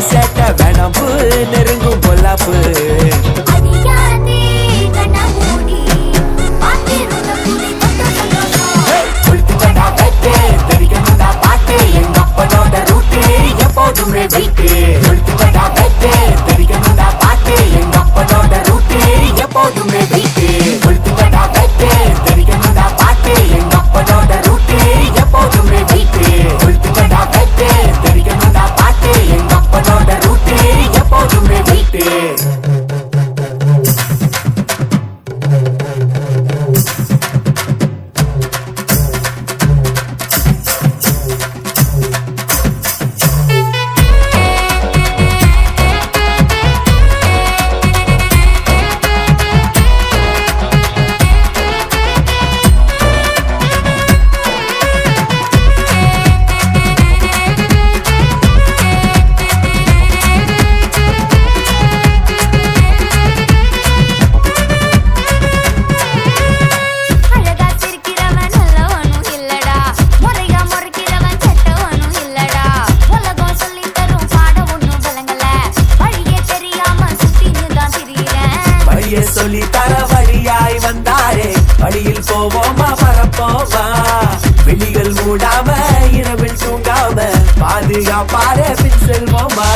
சேட்ட வேணாம்பு நெருங்கும் பொல்லாப்பு எப்போதுமே வெயிட்டு எழுத்துக்கடா வெயிட்டு தெரிக்கணும்டா பாட்டு எங்க அப்பனோட ரூட்டு எப்போதுமே வெயிட்டு எழுத்துக்கடா வெயிட்டு தெரிக்கணும்டா பாட்டு எங்க அப்பனோட ரூட்டு எப்போதுமே வெயிட்டு எழுத்துக்கடா வெயிட்டு தெரிக்கணும்டா பாட்டு எங்க அப்பனோட ரூட்டு எப்போதுமே வெயிட்டு சொல்லி தர வழியாய் வந்தாரே வழியில் போவோமா பரப்போமா வெளிகள் மூடாம இரவில் தூங்காம பாதுகாப்பாரே பின் செல்வோமா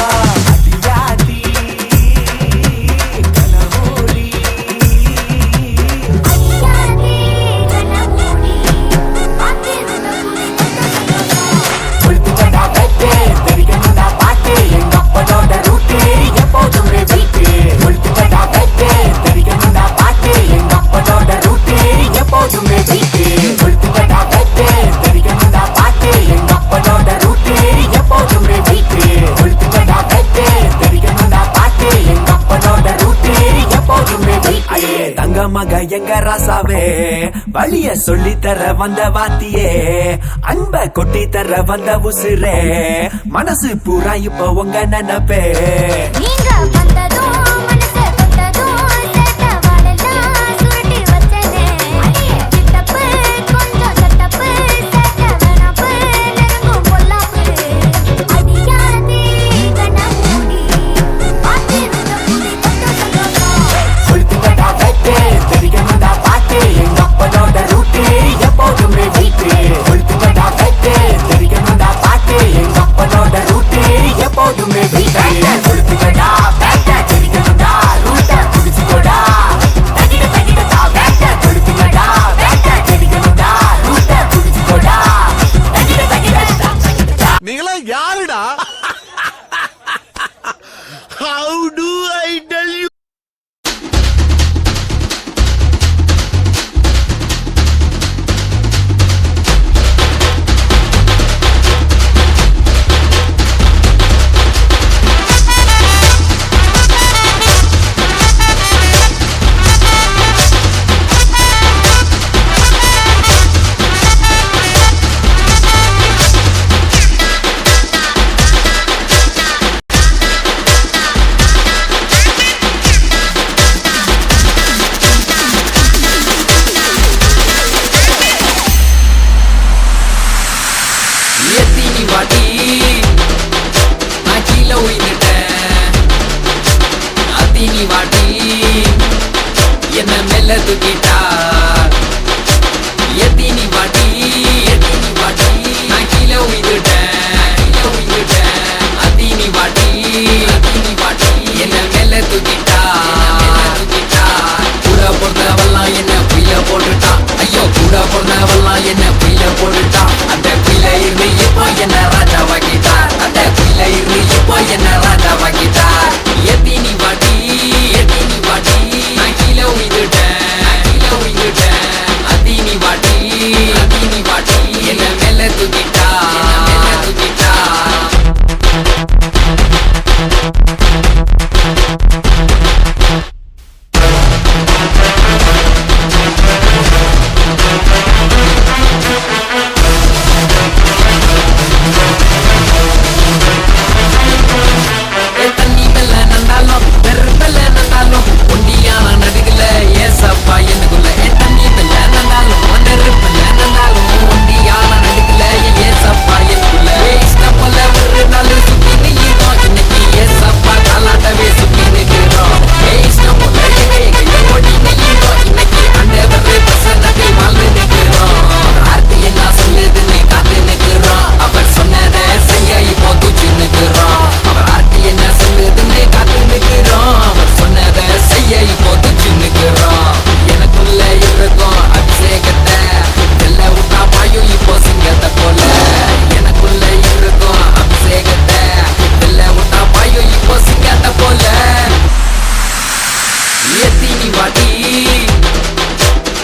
அதிகாதி கனமூடி கொளுத்துக்கடா வெட்டு தெரிக்கணும்டா பாட்டு எங்க அப்பனோட ரூட்டு எப்போதுமே வெயிட்டு கொளுத்துக்கடா வெட்டு தெரிக்கணும்டா பாட்டு எங்க அப்பனோட ரூட்டு எப்போதுமே வெயிட்டு கொளுத்துக்கடா வெட்டு தெரிக்கணும்டா பாட்டு எங்க அப்பனோட ரூட்டு எப்போதுமே வெயிட்டு கொளுத்துக்கடா வெட்டு தெரிக்கணும்டா பாட்டு எங்க அப்பனோட ரூட்டு எப்போதுமே வெயிட்டு தங்க மக எங்க ராசாவே வழிய சொல்லி தர வந்த வாத்தியே அன்ப கொட்டி தர வந்த உசுரே மனசு பூரா இப்ப உங்க நினைப்பே நீங்க வந்ததும் மனசு கொண்டதும் சேட்ட வாழலாம் சுருட்டி வச்சனே சித்தப்பு கொஞ்சம் சட்டப்பு சேட்ட வேணாப்பு நெருங்கும் பொல்லாப்பு அடியாதே கண்ணமூடி பாத்திருந்த புடி கொண்டு சந்தோஷம் கொளுத்துக்கடா வெட்டு தெரிக்கணும்டா பாட்டு எங்க அப்பனோட ரூட்டு எப்போதுமே வெயிட்டு கொளுத்துக்கடா வெட்டு தெரிக்கணும்டா பாட்டு எங்க அப்பனோட ரூட்டு எப்போதுமே வெயிட்டு கொளுத்துக்கடா வெட்டு தெரிக்கணும்டா ரூட்டை புடிச்சுக்கோடா தகிட தகிடடா வெட்டு கொளுத்துக்கடா வெட்டு தெரிக்கணும்டா ரூட்டை புடிச்சுக்கோடா தகிட தகிடடா நீங்களா யாருடா? How do I tell you? எத்தினி வாட்டி நான் கீழே உயிர்ந்துட்டேன் அத்தினி வாட்டி என்ன மெல்ல தூக்கிட்டா எத்தினி வாட்டி நான் கீழே உயிர்ந்துட்டேன் அத்தினி வாட்டி என்ன மெல்ல தூக்கிட்டா கூட பிறந்தவெல்லாம் என்ன புயல போட்டுட்டா ஐயோ கூட பிறந்தவெல்லாம் என்ன புயல போட்டுட்டா அந்த புயல இருந்து இப்போ என்ன ராஜாவாக்கிட்டா அந்த புயல இருந்து இப்போ என்ன ராஜாவாக்கிட்டா எத்தினி வாட்டி நான் கீழே உயிர்ந்துட்டேன்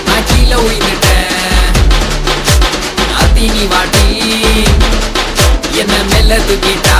நான் கீழே உயிர்ந்துட்டேன் அத்தி நீ வாட்டி என்ன மெல்ல தூக்கிட்டா